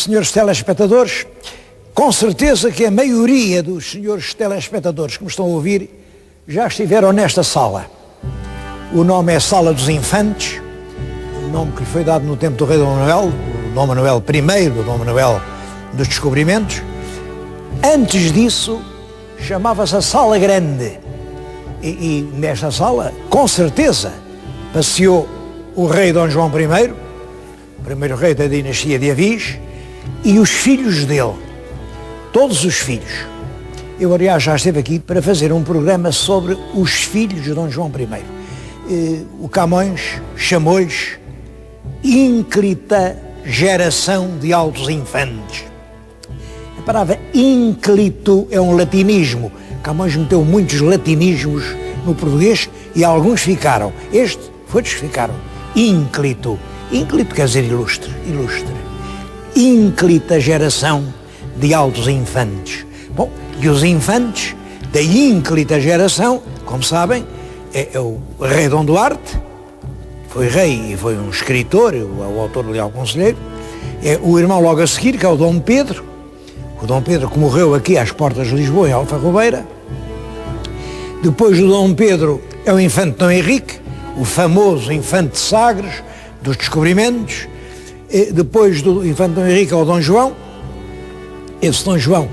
senhores telespectadores, com certeza que a maioria dos senhores telespectadores que me estão a ouvir já estiveram nesta sala. O nome é Sala dos Infantes, o nome que lhe foi dado no tempo do rei Dom Manuel, o Dom Manuel I, o Dom Manuel dos Descobrimentos. Antes disso, chamava-se a Sala Grande. E nesta sala, com certeza, passeou o rei Dom João I, o primeiro rei da dinastia de Avis, e os filhos dele, todos os filhos. Eu, aliás, já esteve aqui para fazer um programa sobre os filhos de Dom João I. O Camões chamou-lhes ínclita geração de altos infantes. A palavra ínclito é um latinismo. Camões meteu muitos latinismos no português e alguns ficaram. Este foi-lhes que ficaram. Ínclito. Ínclito quer dizer ilustre. Ínclita geração de altos infantes. Bom, e os infantes da ínclita geração, como sabem, é o rei Dom Duarte, foi rei e foi um escritor, o autor Leal Conselheiro, é o irmão logo a seguir, que é o Dom Pedro, que morreu aqui às portas de Lisboa, em Alfarrobeira. Depois do Dom Pedro é o infante Dom Henrique, o famoso infante de Sagres, dos Descobrimentos. Depois do infante Dom Henrique é o Dom João. Esse Dom João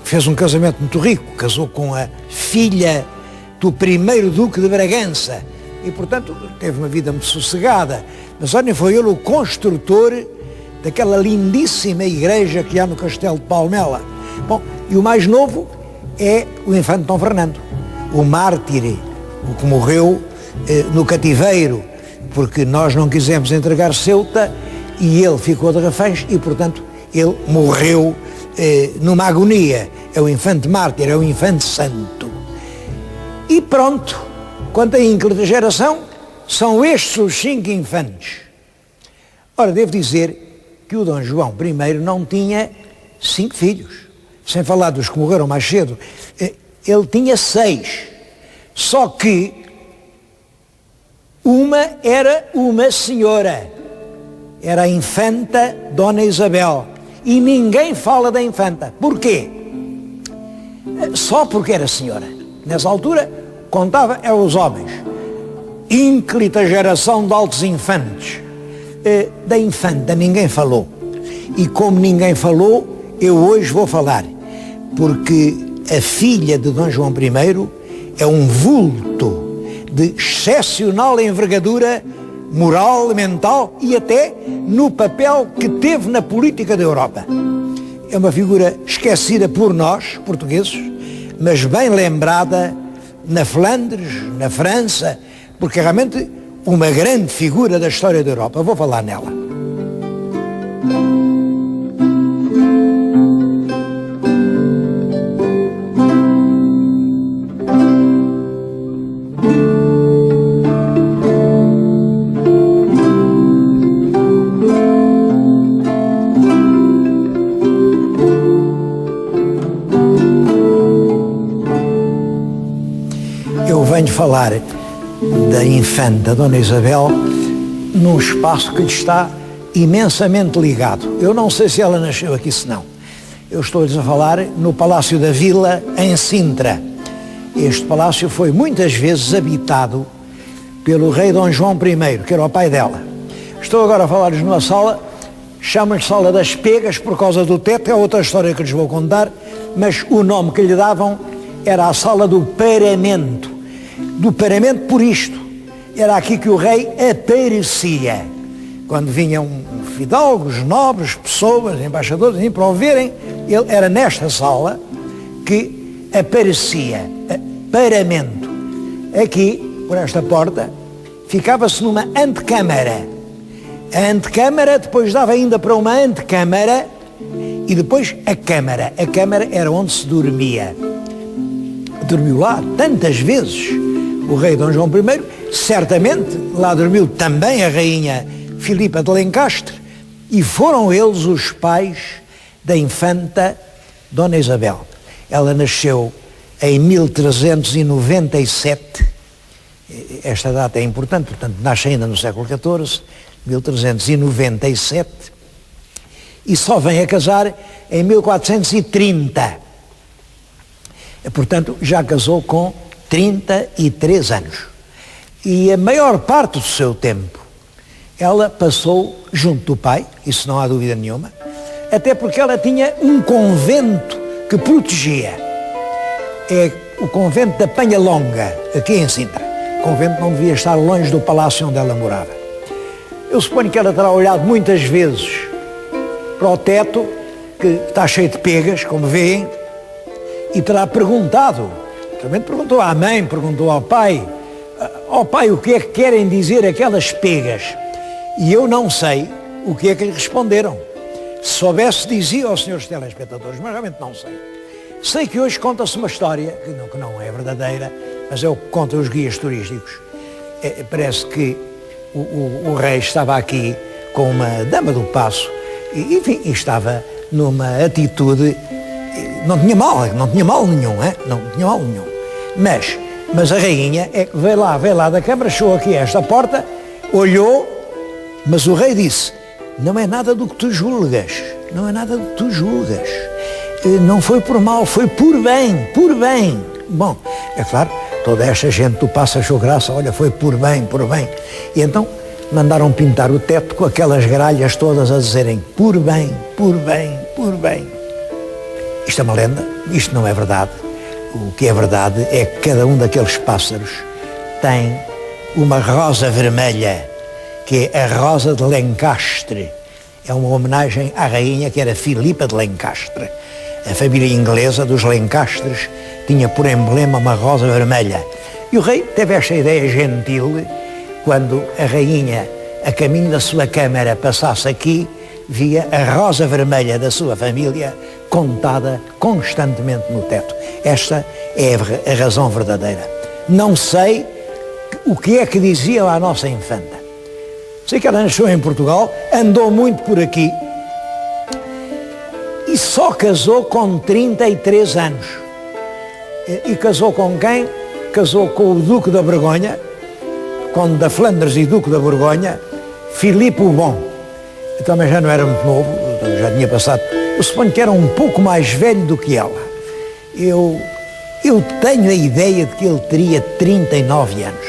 fez um casamento muito rico, casou com a filha do primeiro duque de Bragança e, portanto, teve uma vida muito sossegada. Mas olha, foi ele o construtor daquela lindíssima igreja que há no Castelo de Palmela. Bom, e o mais novo é o infante Dom Fernando, o mártir, o que morreu no cativeiro, porque nós não quisemos entregar Ceuta e ele ficou de reféns e, portanto, ele morreu numa agonia. É o infante mártir, é o infante santo. E pronto, quanto à ínclita geração, são estes os 5 infantes. Ora, devo dizer que o Dom João I não tinha 5 filhos, sem falar dos que morreram mais cedo. Ele tinha 6, só que uma era uma senhora, era a infanta Dona Isabel, e ninguém fala da infanta. Porquê? Só porque era senhora. Nessa altura, contava aos homens. Ínclita geração de altos infantes. Da infanta ninguém falou. E como ninguém falou, eu hoje vou falar. Porque a filha de Dom João I é um vulto de excepcional envergadura moral, mental e até no papel que teve na política da Europa. É uma figura esquecida por nós, portugueses, mas bem lembrada na Flandres, na França, porque é realmente uma grande figura da história da Europa. Vou falar nela. Venho falar da infanta Dona Isabel num espaço que lhe está imensamente ligado. Eu não sei se ela nasceu aqui, se não. Eu estou-lhes a falar no Palácio da Vila, em Sintra. Este palácio foi muitas vezes habitado pelo rei Dom João I, que era o pai dela. Estou agora a falar-lhes numa sala, chamam-lhe Sala das Pegas por causa do teto, é outra história que lhes vou contar, mas o nome que lhe davam era a Sala do Paramento. Do paramento por isto. Era aqui que o rei aparecia. Quando vinham fidalgos, nobres, pessoas, embaixadores, para o verem, ele era nesta sala que aparecia. Paramento. Aqui, por esta porta, ficava-se numa antecâmara. A antecâmara depois dava ainda para uma antecâmara e depois a câmara. A câmara era onde se dormia. Dormiu lá tantas vezes o rei Dom João I, certamente lá dormiu também a rainha Filipa de Lencastre, e foram eles os pais da infanta Dona Isabel. Ela nasceu em 1397, esta data é importante, portanto nasce ainda no século XIV, 1397, e só vem a casar em 1430. Portanto, já casou com 33 anos. E a maior parte do seu tempo ela passou junto do pai, isso não há dúvida nenhuma, até porque ela tinha um convento que protegia. É o convento da Penhalonga, aqui em Sintra. O convento não devia estar longe do palácio onde ela morava. Eu suponho que ela terá olhado muitas vezes para o teto, que está cheio de pegas, como veem, e terá perguntado, também perguntou à mãe, perguntou ao pai, o que é que querem dizer aquelas pegas? E eu não sei o que é que lhe responderam. Se soubesse, dizia aos senhores telespectadores, mas realmente não sei. Sei que hoje conta-se uma história, que não é verdadeira, mas é o que contam os guias turísticos. Parece que o rei estava aqui com uma dama do paço, e, enfim, estava numa atitude, não tinha mal nenhum, não tinha mal nenhum. Mas a rainha veio lá da câmara, chegou aqui a esta porta, olhou, mas o rei disse, não é nada do que tu julgas, não é nada do que tu julgas. Não foi por mal, foi por bem. Bom, é claro, toda esta gente do passo achou graça, olha, foi por bem. E então mandaram pintar o teto com aquelas gralhas todas a dizerem por bem. Isto é uma lenda, isto não é verdade. O que é verdade é que cada um daqueles pássaros tem uma rosa vermelha, que é a rosa de Lencastre. É uma homenagem à rainha que era Filipa de Lencastre. A família inglesa dos Lencastres tinha por emblema uma rosa vermelha. E o rei teve esta ideia gentil, quando a rainha, a caminho da sua câmara, passasse aqui, via a rosa vermelha da sua família contada constantemente no teto. Esta é a razão verdadeira. Não sei o que é que diziam à nossa infanta. Sei que ela nasceu em Portugal, andou muito por aqui e só casou com 33 anos. E casou com quem? Casou com o Duque da Borgonha, Conde da Flandres e Duque da Borgonha, Filipe o Bom. Eu também já não era muito novo, já tinha passado. Eu suponho que era um pouco mais velho do que ela. Eu tenho a ideia de que ele teria 39 anos.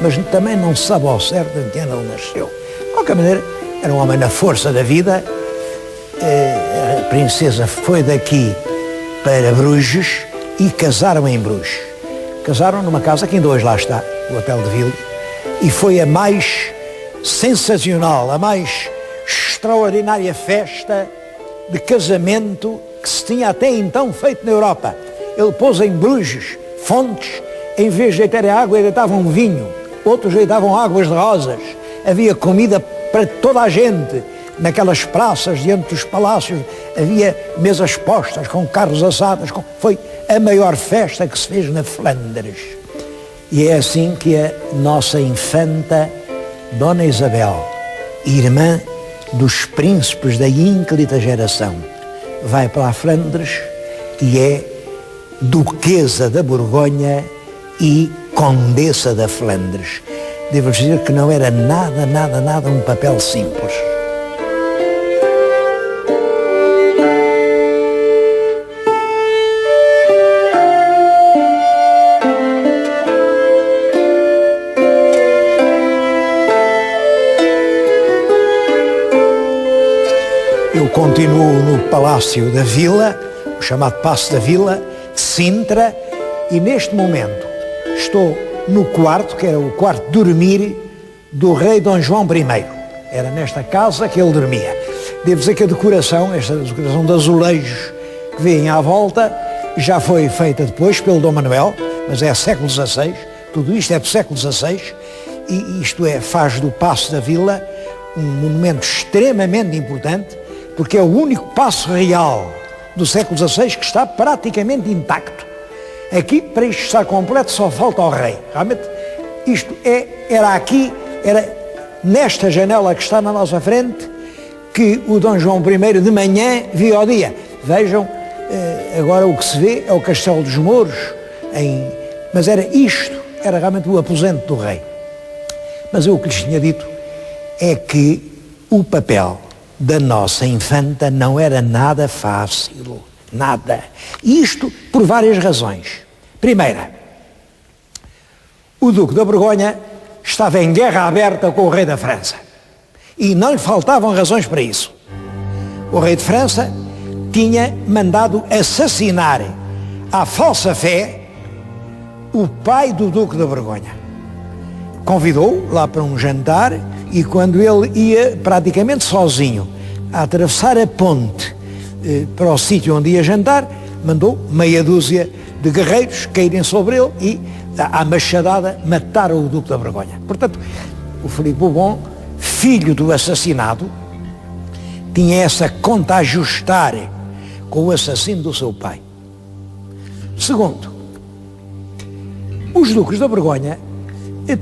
Mas também não se sabe ao certo em que ano ele nasceu. De qualquer maneira, era um homem na força da vida. A princesa foi daqui para Bruges e casaram em Bruges. Casaram numa casa que ainda hoje lá está, o Hotel de Ville, e foi a mais sensacional, a mais extraordinária festa de casamento que se tinha até então feito na Europa. Ele pôs em Bruges fontes, em vez de deitar água, deitavam vinho. Outros deitavam águas de rosas. Havia comida para toda a gente. Naquelas praças diante dos palácios havia mesas postas com carros assados. Foi a maior festa que se fez na Flandres. E é assim que a nossa infanta Dona Isabel, irmã dos príncipes da ínclita geração, vai para a Flandres e é Duquesa da Borgonha e Condessa da Flandres. Devo dizer que não era nada um papel simples. Eu continuo no Palácio da Vila, o chamado Paço da Vila, de Sintra, e neste momento estou no quarto, que era o quarto de dormir do rei Dom João I. Era nesta casa que ele dormia. Devo dizer que a decoração, esta decoração de azulejos que vêem à volta, já foi feita depois pelo Dom Manuel, mas é século XVI, tudo isto é do século XVI, e isto faz do Paço da Vila um monumento extremamente importante, porque é o único paço real do século XVI que está praticamente intacto. Aqui, para isto estar completo, só falta ao rei. Realmente, isto era nesta janela que está na nossa frente, que o Dom João I de manhã via ao dia. Vejam, agora o que se vê é o Castelo dos Mouros, mas era realmente o aposento do rei. Mas eu o que lhes tinha dito é que o papel da nossa infanta não era nada fácil, nada. Isto por várias razões. Primeira, o Duque da Borgonha estava em guerra aberta com o rei da França e não lhe faltavam razões para isso. O rei de França tinha mandado assassinar à falsa fé o pai do Duque da Borgonha. Convidou-o lá para um jantar e quando ele ia praticamente sozinho a atravessar a ponte para o sítio onde ia jantar, mandou meia dúzia de guerreiros caírem sobre ele e à machadada mataram o Duque da Borgonha. Portanto, o Filipe Bourbon, filho do assassinado, tinha essa conta a ajustar com o assassino do seu pai. Segundo, os Duques da Borgonha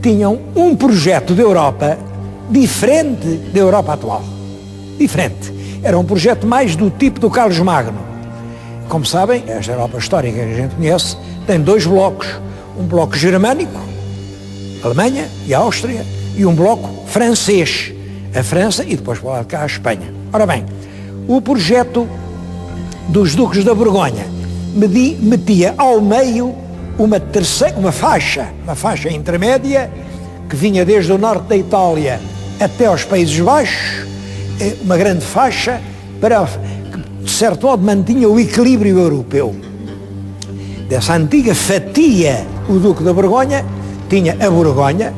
tinham um projeto de Europa diferente da Europa atual. Diferente. Era um projeto mais do tipo do Carlos Magno. Como sabem, esta Europa histórica que a gente conhece tem dois blocos. Um bloco germânico, a Alemanha e a Áustria, e um bloco francês, a França e depois para lá de cá a Espanha. Ora bem, o projeto dos Duques da Borgonha metia ao meio uma faixa intermédia que vinha desde o norte da Itália até aos Países Baixos, uma grande faixa que de certo modo mantinha o equilíbrio europeu. Dessa antiga fatia, o Duque da Borgonha tinha a Borgonha.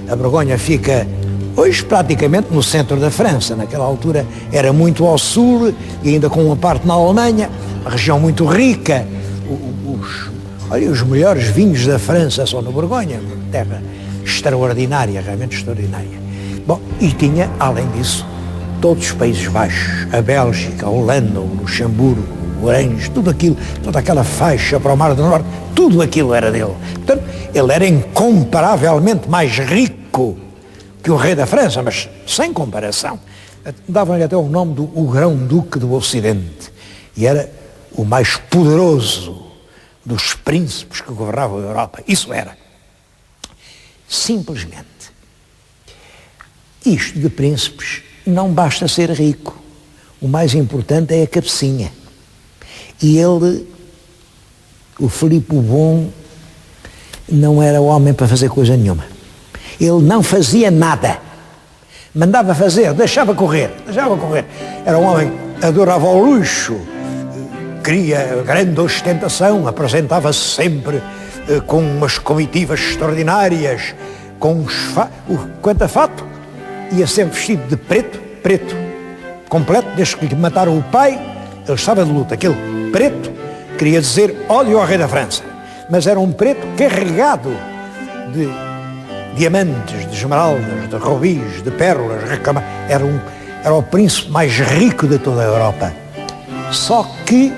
A Borgonha fica hoje praticamente no centro da França. Naquela altura era muito ao sul e ainda com uma parte na Alemanha, uma região muito rica. Os melhores vinhos da França são na Borgonha, uma terra extraordinária, realmente extraordinária. Bom, e tinha, além disso, todos os Países Baixos, a Bélgica, a Holanda, o Luxemburgo, o Orange, tudo aquilo, toda aquela faixa para o Mar do Norte, tudo aquilo era dele. Portanto, ele era incomparavelmente mais rico que o rei da França, mas sem comparação. Davam-lhe até o nome do Grão-Duque do Ocidente. E era o mais poderoso dos príncipes que governavam a Europa. Isso era. Simplesmente. Isto de príncipes não basta ser rico. O mais importante é a cabecinha. E ele, o Filipe o Bom, não era homem para fazer coisa nenhuma. Ele não fazia nada. Mandava fazer, deixava correr. Era um homem que adorava o luxo, queria grande ostentação, apresentava-se sempre com umas comitivas extraordinárias, com quanto a fato, ia sempre vestido de preto, completo, desde que lhe mataram o pai, ele estava de luta. Aquele preto queria dizer ódio ao rei da França, mas era um preto carregado de diamantes, de esmeraldas, de rubis, de pérolas, era o príncipe mais rico de toda a Europa. Só que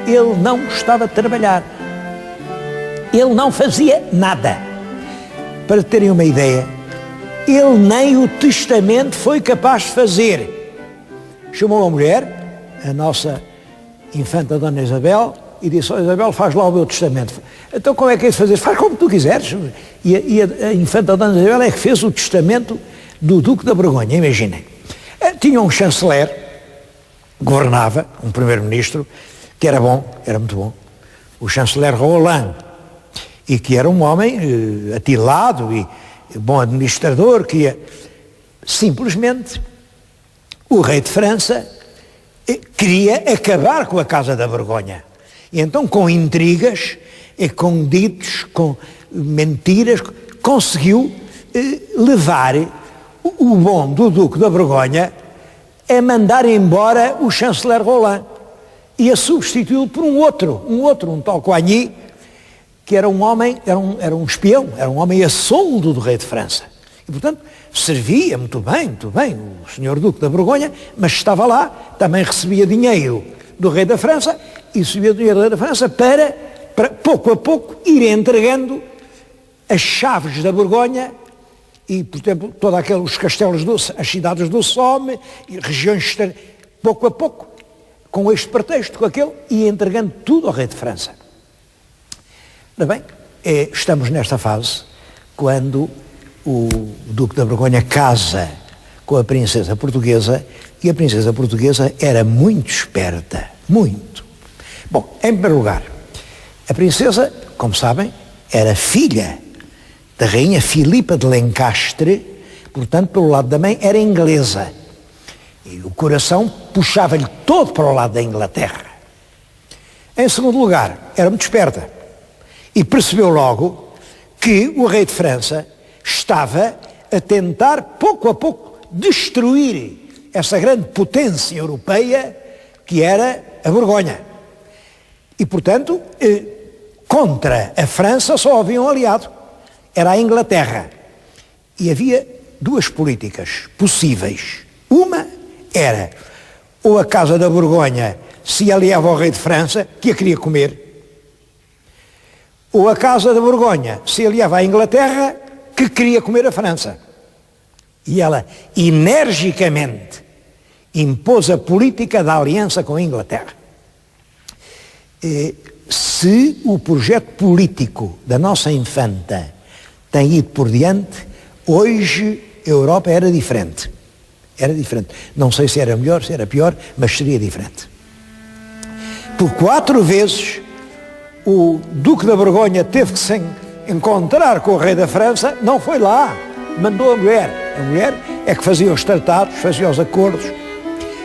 ele não gostava de trabalhar. Ele não fazia nada. Para terem uma ideia, ele nem o testamento foi capaz de fazer. Chamou a mulher, a nossa infanta Dona Isabel, e disse: "Oh, Isabel, faz lá o meu testamento." "Então como é que é de fazer?" "Faz como tu quiseres." E a infanta Dona Isabel é que fez o testamento do Duque da Borgonha, imaginem. Tinha um chanceler, governava, um primeiro-ministro, que era bom, era muito bom, o chanceler Roland, e que era um homem atilado e bom administrador, que ia... Simplesmente, o rei de França queria acabar com a Casa da Borgonha. E então, com intrigas, com ditos, com mentiras, conseguiu levar o bom do Duque da Borgonha a mandar embora o chanceler Roland e a substituí-lo por um tal Coigny, que era um homem, era um espião, era um homem a soldo do rei de França. E, portanto, servia muito bem, o senhor Duque da Borgonha, mas estava lá, também recebia dinheiro do rei da França e recebia dinheiro do rei da França para pouco a pouco ir entregando as chaves da Borgonha e, por exemplo, todos aqueles castelos, as cidades do Somme, e regiões, pouco a pouco, com este pretexto, com aquele, e entregando tudo ao rei de França. Ora bem, estamos nesta fase, quando o Duque da Borgonha casa com a princesa portuguesa, e a princesa portuguesa era muito esperta, muito. Bom, em primeiro lugar, a princesa, como sabem, era filha da rainha Filipa de Lencastre, portanto, pelo lado da mãe, era inglesa. E o coração puxava-lhe todo para o lado da Inglaterra. Em segundo lugar, era muito esperta e percebeu logo que o rei de França estava a tentar, pouco a pouco, destruir essa grande potência europeia que era a Borgonha. E, portanto, contra a França só havia um aliado, era a Inglaterra. E havia duas políticas possíveis. Uma era, ou a Casa da Borgonha se aliava ao rei de França, que a queria comer, ou a Casa da Borgonha se aliava à Inglaterra, que queria comer a França. E ela, energicamente, impôs a política da aliança com a Inglaterra. Se o projeto político da nossa infanta tem ido por diante, hoje a Europa era diferente. Era diferente. Não sei se era melhor, se era pior, mas seria diferente. Por 4 vezes, o Duque da Borgonha teve que se encontrar com o rei da França, não foi lá, mandou a mulher. A mulher é que fazia os tratados, fazia os acordos.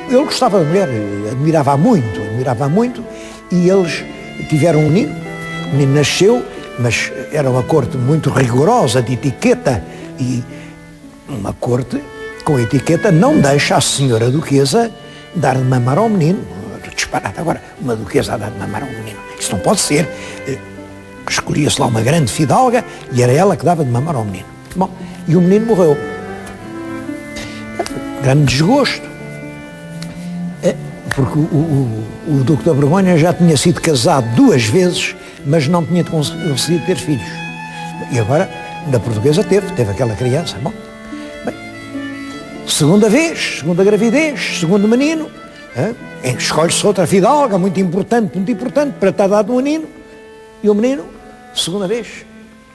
Ele gostava da mulher, admirava muito, e eles tiveram um menino. O menino nasceu, mas era uma corte muito rigorosa de etiqueta, e uma corte com etiqueta não deixa a senhora duquesa dar de mamar ao menino. Disparado. Agora, uma duquesa a dar de mamar ao menino, isso não pode ser. Escolhia-se lá uma grande fidalga e era ela que dava de mamar ao menino. Bom, e o menino morreu. Grande desgosto. Porque o Duque da Borgonha já tinha sido casado 2 vezes, mas não tinha conseguido ter filhos. E agora, da portuguesa teve aquela criança. Bom, bem, segunda gravidez, segundo menino, escolhe-se outra fidalga, muito importante, para estar dado um menino, e o menino, segunda vez,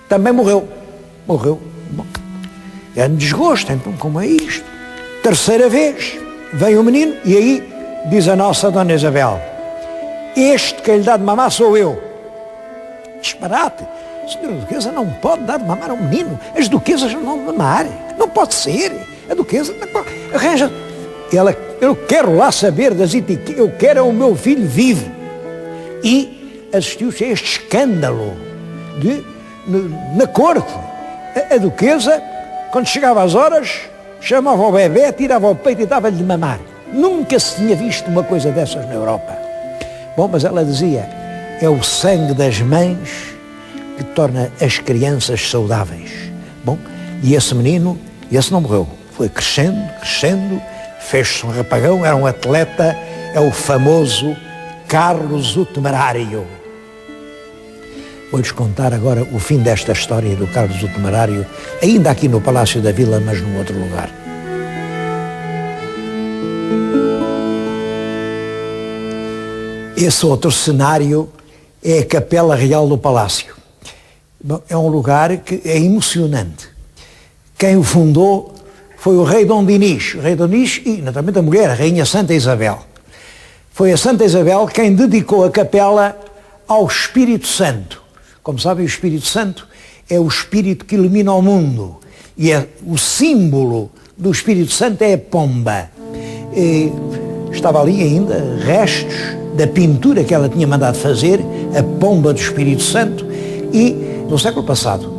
também morreu. Bom, grande desgosto, então, como é isto? Terceira vez, vem o menino, e aí diz a nossa Dona Isabel: este que lhe dá de mamar sou eu. Disparate. A senhora duquesa não pode dar de mamar a um menino. As duquesas não dão de mamar. Não pode ser. A duquesa arranja. Eu quero lá saber das etiquetas. Eu quero o meu filho vivo. E assistiu-se a este escândalo na corte. A duquesa, quando chegava às horas, chamava o bebê, tirava o peito e dava-lhe de mamar. Nunca se tinha visto uma coisa dessas na Europa. Bom, mas ela dizia, é o sangue das mães que torna as crianças saudáveis. Bom, e esse menino, esse não morreu. Foi crescendo, fez-se um rapagão, era um atleta, é o famoso Carlos o Temerário. Vou-lhes contar agora o fim desta história do Carlos o Temerário, ainda aqui no Palácio da Vila, mas num outro lugar. Esse outro cenário é a Capela Real do Palácio. Bom, é um lugar que é emocionante. Quem o fundou foi o rei Dom Dinis. O rei Dom Dinis e, naturalmente, a mulher, a rainha Santa Isabel. Foi a Santa Isabel quem dedicou a capela ao Espírito Santo. Como sabem, o Espírito Santo é o Espírito que ilumina o mundo. E o símbolo do Espírito Santo é a pomba. Estava ali ainda restos da pintura que ela tinha mandado fazer, a pomba do Espírito Santo, e no século passado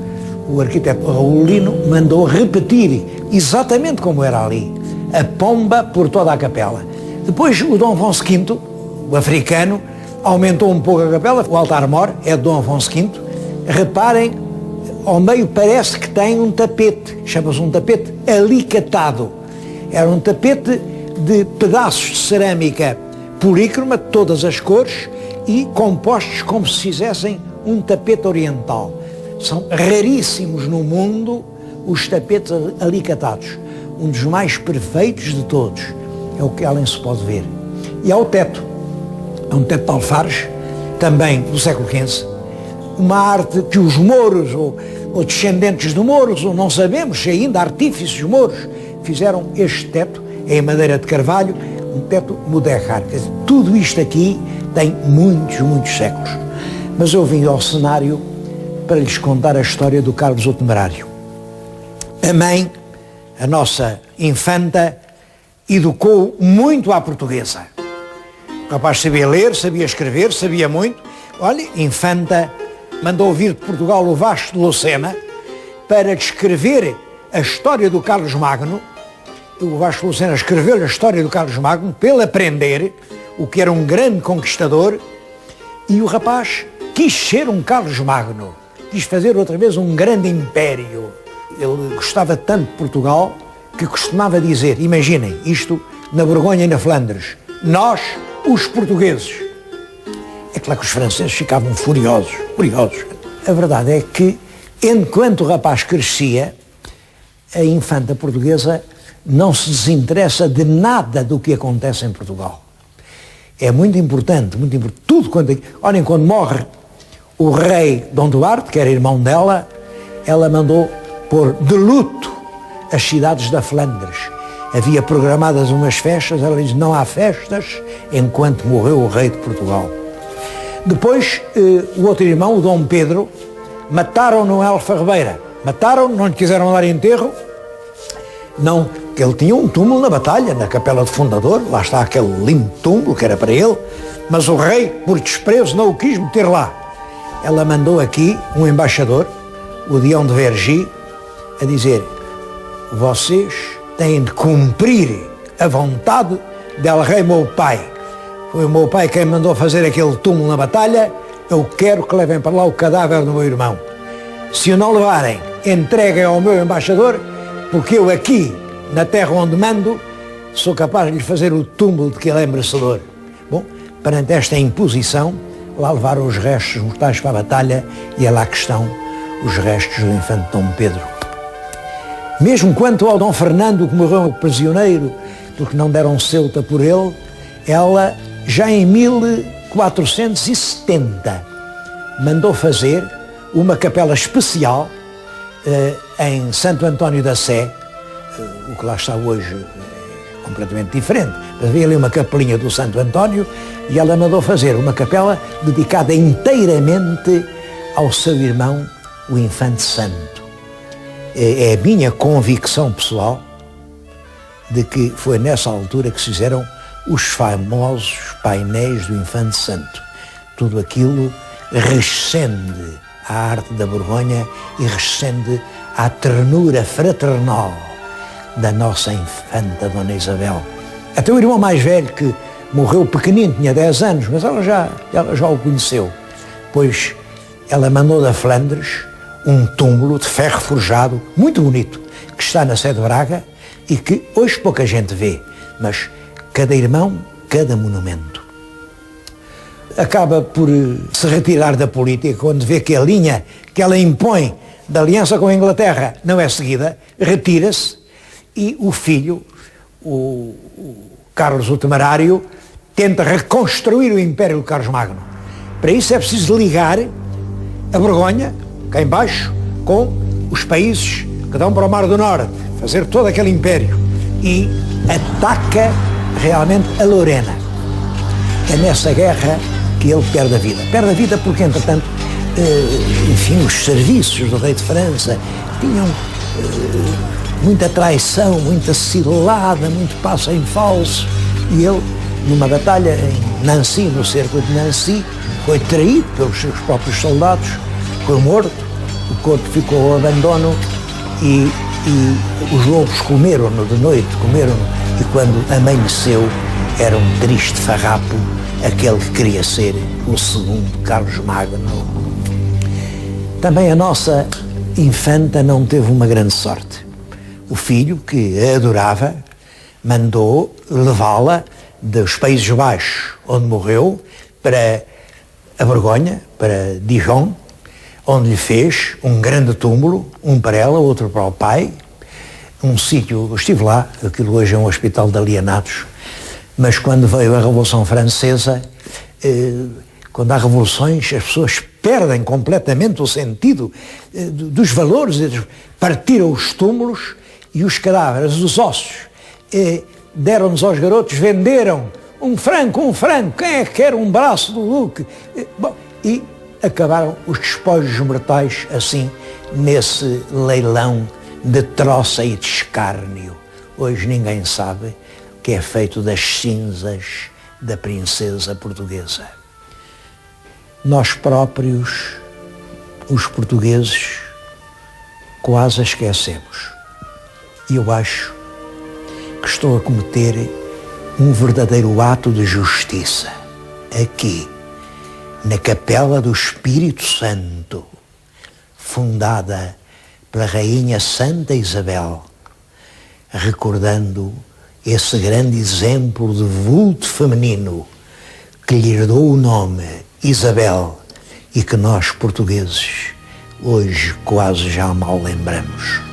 o arquiteto Raul Lino mandou repetir exatamente como era ali, a pomba por toda a capela. Depois o Dom Afonso V, o africano, aumentou um pouco a capela, o altar-mor é de Dom Afonso V. Reparem, ao meio parece que tem um tapete, chama-se um tapete alicatado. Era um tapete de pedaços de cerâmica polícroma, de todas as cores, e compostos como se fizessem um tapete oriental. São raríssimos no mundo os tapetes alicatados. Um dos mais perfeitos de todos. É o que além se pode ver. E há o teto. É um teto de alfares, também do século XV. Uma arte que os mouros, ou descendentes de mouros, ou não sabemos se ainda artífices mouros, fizeram este teto em madeira de carvalho, um teto mudéjar. Tudo isto aqui tem muitos séculos. Mas eu vim ao cenário para lhes contar a história do Carlos o Temerário. A mãe, a nossa infanta, educou muito à portuguesa. O rapaz sabia ler, sabia escrever, sabia muito. Olha, infanta mandou vir de Portugal o Vasco de Lucena para descrever a história do Carlos Magno. O Vasco de Lucena escreveu-lhe a história do Carlos Magno para ele aprender o que era um grande conquistador, e o rapaz quis ser um Carlos Magno, quis fazer outra vez um grande império. Ele gostava tanto de Portugal que costumava dizer, imaginem, isto na Borgonha e na Flandres, nós, os portugueses. É claro que os franceses ficavam furiosos. A verdade é que, enquanto o rapaz crescia, a infanta portuguesa não se desinteressa de nada do que acontece em Portugal. É muito importante, tudo quando... Olhem, quando morre o rei Dom Duarte, que era irmão dela, ela mandou pôr de luto as cidades da Flandres. Havia programadas umas festas, ela diz, não há festas enquanto morreu o rei de Portugal. Depois, o outro irmão, o Dom Pedro, mataram-no em Alfarrebeira. Mataram-no, não lhe quiseram dar enterro. Não, ele tinha um túmulo na batalha, na capela do fundador, lá está aquele lindo túmulo que era para ele, mas o rei, por desprezo, não o quis meter lá. Ela mandou aqui um embaixador, o Dion de Vergy, a dizer, vocês têm de cumprir a vontade del rei meu pai. Foi o meu pai quem mandou fazer aquele túmulo na batalha, eu quero que levem para lá o cadáver do meu irmão. Se o não levarem, entreguem ao meu embaixador, porque eu aqui, na terra onde mando, sou capaz de lhe fazer o túmulo de que ele é merecedor. Bom, perante esta imposição, lá levaram os restos mortais para a batalha e é lá que estão os restos do infante Dom Pedro. Mesmo quanto ao Dom Fernando, que morreu prisioneiro, porque não deram Ceuta por ele, ela, já em 1470, mandou fazer uma capela especial em Santo António da Sé, o que lá está hoje é completamente diferente. Mas havia ali uma capelinha do Santo António e ela mandou fazer uma capela dedicada inteiramente ao seu irmão, o Infante Santo. É a minha convicção pessoal de que foi nessa altura que se fizeram os famosos painéis do Infante Santo. Tudo aquilo rescende à arte da Borgonha e rescende à ternura fraternal da nossa infanta Dona Isabel. Até o irmão mais velho, que morreu pequenino, tinha 10 anos, mas ela já o conheceu, pois ela mandou da Flandres um túmulo de ferro forjado, muito bonito, que está na Sé de Braga e que hoje pouca gente vê, mas cada irmão, cada monumento. Acaba por se retirar da política quando vê que a linha que ela impõe da aliança com a Inglaterra não é seguida, retira-se e o filho, o Carlos o Temerário, tenta reconstruir o Império do Carlos Magno. Para isso é preciso ligar a Borgonha, cá em baixo, com os países que dão para o Mar do Norte, fazer todo aquele império, e ataca realmente a Lorena. É nessa guerra que ele perde a vida. Perde a vida porque, entretanto, enfim, os serviços do rei de França tinham muita traição, muita cilada, muito passo em falso, e ele, numa batalha em Nancy, no cerco de Nancy, foi traído pelos seus próprios soldados, foi morto, o corpo ficou ao abandono e os lobos comeram-no de noite, e quando amanheceu era um triste farrapo, aquele que queria ser o segundo Carlos Magno. Também a nossa infanta não teve uma grande sorte. O filho, que a adorava, mandou levá-la dos Países Baixos, onde morreu, para a Borgonha, para Dijon, onde lhe fez um grande túmulo, um para ela, outro para o pai, um sítio, eu estive lá, aquilo hoje é um hospital de alienados, mas quando veio a Revolução Francesa, quando há revoluções, as pessoas perdem completamente o sentido dos valores, partiram os túmulos e os cadáveres, os ossos, deram-nos aos garotos, venderam um franco, quem é que quer um braço do Duque? Bom, e acabaram os despojos mortais assim, nesse leilão de troça e de escárnio. Hoje ninguém sabe o que é feito das cinzas da princesa portuguesa. Nós próprios, os portugueses, quase a esquecemos. E eu acho que estou a cometer um verdadeiro ato de justiça aqui, na Capela do Espírito Santo, fundada pela Rainha Santa Isabel, recordando esse grande exemplo de vulto feminino que lhe herdou o nome Isabel e que nós, portugueses, hoje quase já mal lembramos.